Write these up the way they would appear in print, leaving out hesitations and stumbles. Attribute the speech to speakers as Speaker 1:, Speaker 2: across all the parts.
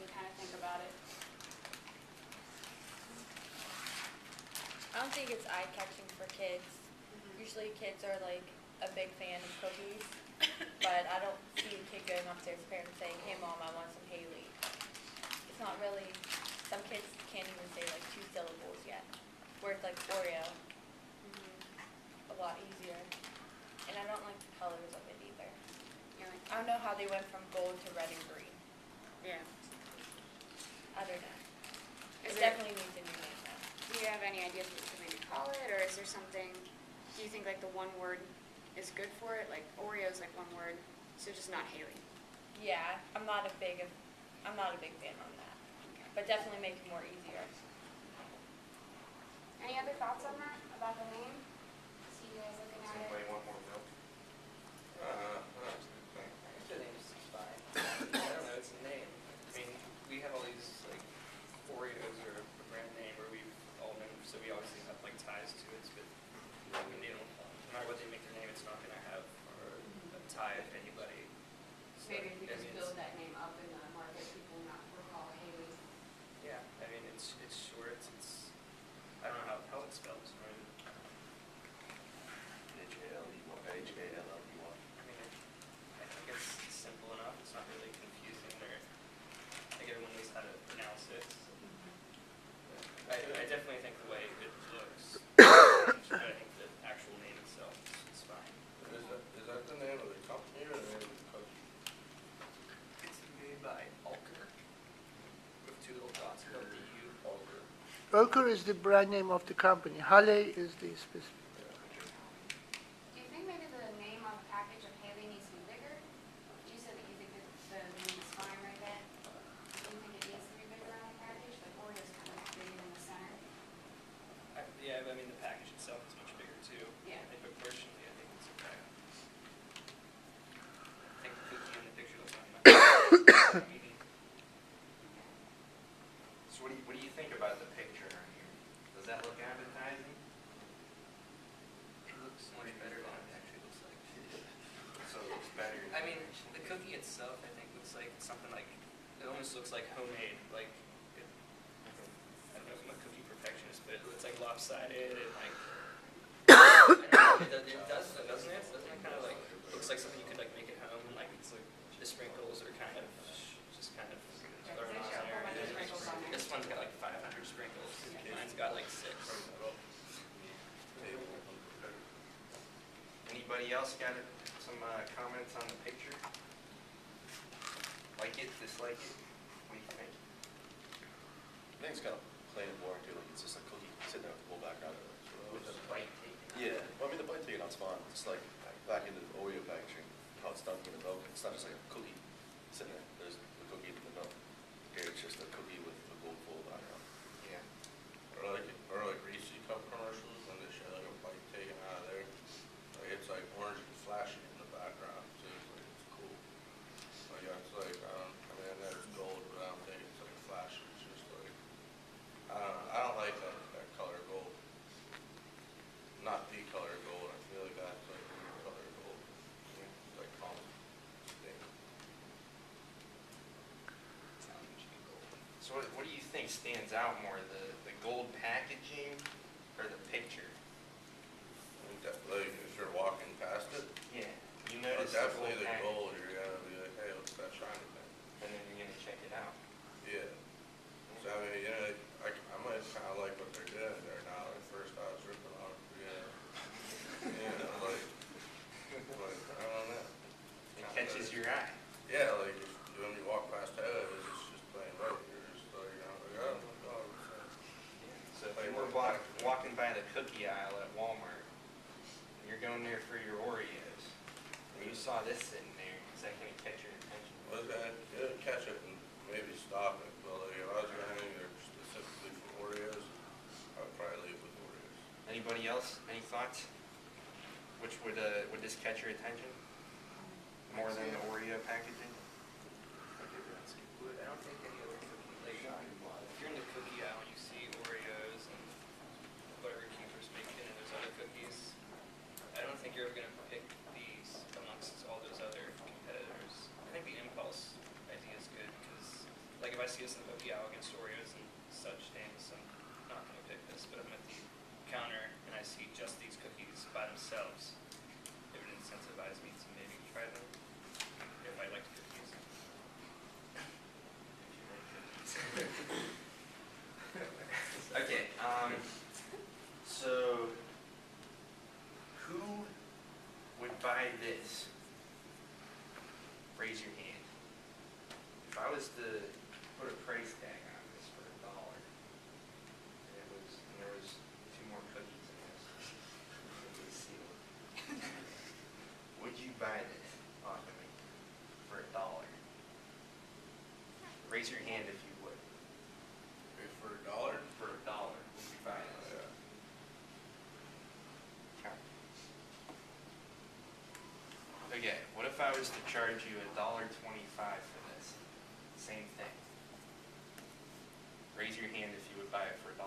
Speaker 1: you kind of think about it.
Speaker 2: I don't think it's eye-catching for kids. Usually kids are like a big fan of cookies, but I don't see a kid going up to his parents saying, "Hey mom, I want some Halley." It's not really, some kids can't even say like 2 syllables yet, whereas like Oreo, a lot easier. And I don't like the colors of it either.
Speaker 1: You know,
Speaker 2: I don't know how they went from gold to red and green.
Speaker 1: yeah.
Speaker 2: I don't know.
Speaker 1: Is
Speaker 2: It
Speaker 1: there,
Speaker 2: definitely needs a new name now.
Speaker 1: do you have any ideas what you could maybe call it, or is there something, do you think like the one word is good for it? Like Oreo's like one word, so just not Halley.
Speaker 2: Yeah, I'm not a big fan on that.
Speaker 1: Okay.
Speaker 2: But definitely make it more easier.
Speaker 1: Any other thoughts on that, about the name? See you guys looking
Speaker 3: Does
Speaker 1: at
Speaker 3: anybody
Speaker 1: it.
Speaker 3: want more milk?
Speaker 4: That's a good thing. I think the name's fine. I don't know, it's a name. I mean, we have all these, like, Oreos are a brand name where we've all known, so we obviously have, like, ties to it, but, I mean, they don't, no matter what they make their name, it's not gonna have a tie of anybody. So,
Speaker 5: Maybe if we
Speaker 4: I
Speaker 5: just
Speaker 4: mean,
Speaker 5: build that name up in the market, people will not recall Haley.
Speaker 4: yeah, I mean, it's short, it's, I don't know how it spells, right?
Speaker 3: Halley.
Speaker 4: I mean, I think it's simple enough, it's not really confusing, or, I think everyone knows how to pronounce it. I definitely think the way it looks, but I think the actual name itself is fine.
Speaker 3: Is that the name of the company or the name of the cookie?
Speaker 4: It's made by Alker, with 2 little dots above the U.
Speaker 3: Over.
Speaker 6: Oker is the brand name of the company. Halley is the specific.
Speaker 1: Do you think maybe the name on the package of Halley needs to be bigger? You said that you think that the name is fine right there. Do you think it needs to be bigger on the package? Like Oreo's kind of big in the center.
Speaker 4: Yeah, I mean, the package itself is much bigger too.
Speaker 1: Yeah.
Speaker 4: I think proportionally, I think it's okay. I think the cookie in the picture looks like much.
Speaker 3: So what do you think about the picture on here? Does that look appetizing?
Speaker 4: It looks much better than it actually looks like.
Speaker 3: So it looks better.
Speaker 4: I mean, the cookie itself, I think, looks like something like, it almost looks like homemade, like, it, I don't know if I'm a cookie perfectionist, but it looks like lopsided and like, I don't know, it does, doesn't it? Doesn't it kind of like, looks like something you could like make at home, and like, it's like, the sprinkles are kind of, just kind of thrown on
Speaker 1: There's a whole bunch of
Speaker 4: there.
Speaker 1: sprinkles on there.
Speaker 4: This one's got like 500 sprinkles, mine's got like 6.
Speaker 3: Anybody else got some comments on the picture? Like it, dislike it? What do you think?
Speaker 7: I think it's kind of plain and boring too. Like it's just a cookie sitting there with the full background.
Speaker 3: With the bite taken out?
Speaker 7: Yeah. Well, I mean, the bite taken out's fine. It's like back into the Oreo packaging, how it's done in the milk. It's not just like a cookie sitting there. There's the cookie in the milk. Here it's just a cookie with a gold full background.
Speaker 3: Yeah.
Speaker 8: Or like Reese's cup commercials when they show like a bite taken out of there. Like it's like orange and flashing in the background. Seems like it's cool. Like it's like I mean I know it's gold, but I don't think it's like flashy. It's just like I don't know. I don't like that color gold. Not the color gold. I feel like that's like the color gold. It's like common thing.
Speaker 3: So what do you think stands out more, the gold packaging or the picture?
Speaker 8: I think definitely if you're walking past it,
Speaker 3: Yeah. You
Speaker 8: but
Speaker 3: notice
Speaker 8: definitely the
Speaker 3: packaging,
Speaker 8: gold. You're gonna be like, hey, what's that shiny thing?
Speaker 3: and then you're gonna check it out.
Speaker 8: Yeah. So I mean, you know, I might kind of like what they're doing there now. At first I was ripping off, like I don't know.
Speaker 3: It catches your eye.
Speaker 8: Yeah, like when you walk past Halley, it's just plain white. You're just like, oh my god, what's that?
Speaker 3: So if you were walking by the cookie aisle at Walmart, and you're going there for your Oreos, and you saw this sitting there, is that gonna catch your attention?
Speaker 8: Was that? Yeah, catch it and maybe stop it. But like if I was going there specifically for Oreos, I'd probably leave with Oreos.
Speaker 3: Anybody else? Any thoughts? Which would this catch your attention more than the Oreo packaging?
Speaker 4: I don't think any other cookie, like, if you're in the cookie aisle and you see Oreos and Burger King First Bacon and those other cookies, I don't think you're ever gonna pick these amongst all those other competitors. I think the impulse idea is good, because, like, if I I see us in the cookie aisle against Oreos and such things, I'm not gonna pick this, but I'm at the counter and I see just these cookies by themselves. It would incentivize me to maybe try them if I liked cookies.
Speaker 3: Okay, so who would buy this? Raise your hand. If I was to put a price tag on this for $1, and there was 2 more cookies in this, it was sealed. Would you buy this off of me for $1? Raise your hand if you would.
Speaker 8: Pay for $1?
Speaker 3: For $1, would you buy this?
Speaker 8: Yeah.
Speaker 3: Okay, what if I was to charge you $1.25 for this? Same thing. Raise your hand if you would buy it for $1.25.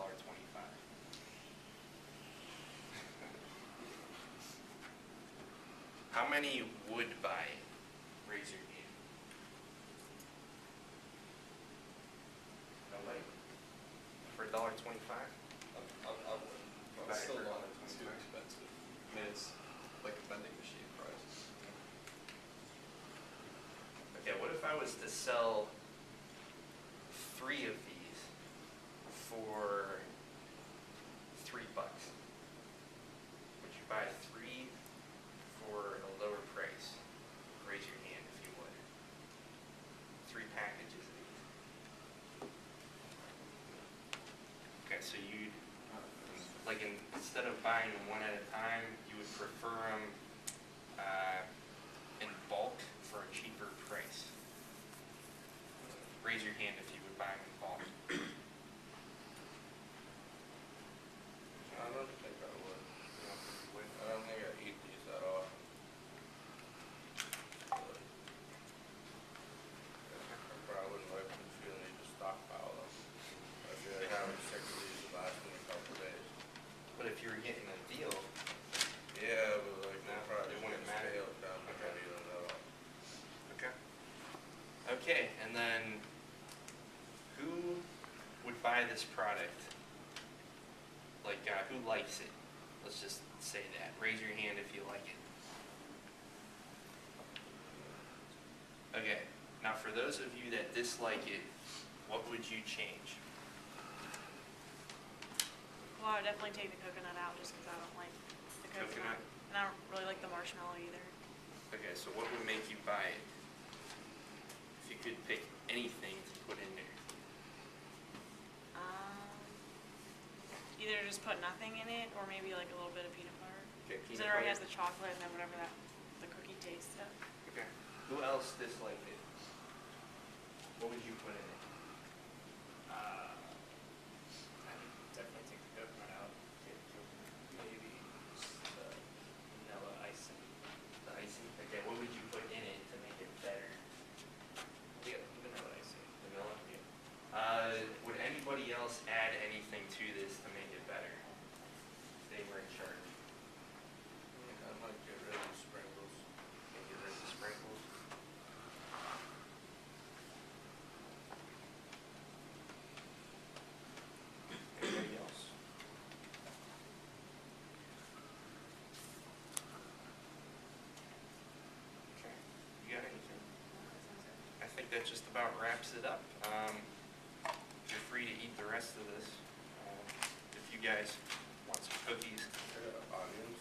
Speaker 3: How many would buy it? Raise your hand. Nobody? For $1.25?
Speaker 9: I wouldn't.
Speaker 3: Buy
Speaker 9: It's
Speaker 3: it
Speaker 9: still
Speaker 3: for
Speaker 9: not
Speaker 3: $1.25.
Speaker 9: too expensive. I mean, it's like a vending machine price.
Speaker 3: Okay, what if I was to sell 3 of these for $3? Would you buy 3 for a lower price? Raise your hand if you would. 3 packages of these. Okay, so you'd, like instead of buying them one at a time, you would prefer them in bulk for a cheaper price. Raise your hand if you would buy them in bulk.
Speaker 8: I don't think I would.
Speaker 3: You know, if you would.
Speaker 8: I don't think I eat these that often. Really. I probably wouldn't like to feel need to stockpile them. I feel like having 6 of these would last me a couple of days.
Speaker 3: But if you were getting a deal,
Speaker 8: Yeah, but like,
Speaker 3: No,
Speaker 8: they probably
Speaker 3: it wouldn't matter.
Speaker 8: stale down the
Speaker 3: Okay.
Speaker 8: road at all.
Speaker 3: okay. Okay, and then who would buy this product? Like, who likes it? Let's just say that. Raise your hand if you like it. Okay, now for those of you that dislike it, what would you change?
Speaker 10: Well, I would definitely take the coconut out just because I don't like the
Speaker 3: Coconut?
Speaker 10: coconut. And I don't really like the marshmallow either.
Speaker 3: Okay, so what would make you buy it? If you could pick anything to put in there.
Speaker 10: Either just put nothing in it or maybe like a little bit of peanut butter.
Speaker 3: Okay,
Speaker 10: Because
Speaker 3: peanut
Speaker 10: it already
Speaker 3: butter?
Speaker 10: has the chocolate and then whatever the cookie taste stuff.
Speaker 3: Okay. Who else disliked it? What would you put in it?
Speaker 4: I would definitely take the coconut out. Maybe just the vanilla icing.
Speaker 3: The icing? Okay, what would you put in it to make it better?
Speaker 4: Yeah, vanilla icing.
Speaker 3: Vanilla?
Speaker 4: Yeah.
Speaker 3: Would anybody else add anything to this to make it better? If they were in charge.
Speaker 8: I might get rid of the sprinkles.
Speaker 3: Get rid of the sprinkles. Anybody else? Okay, you got anything? I think that just about wraps it up. You're free to eat the rest of this. If you guys want some cookies.
Speaker 8: Onions.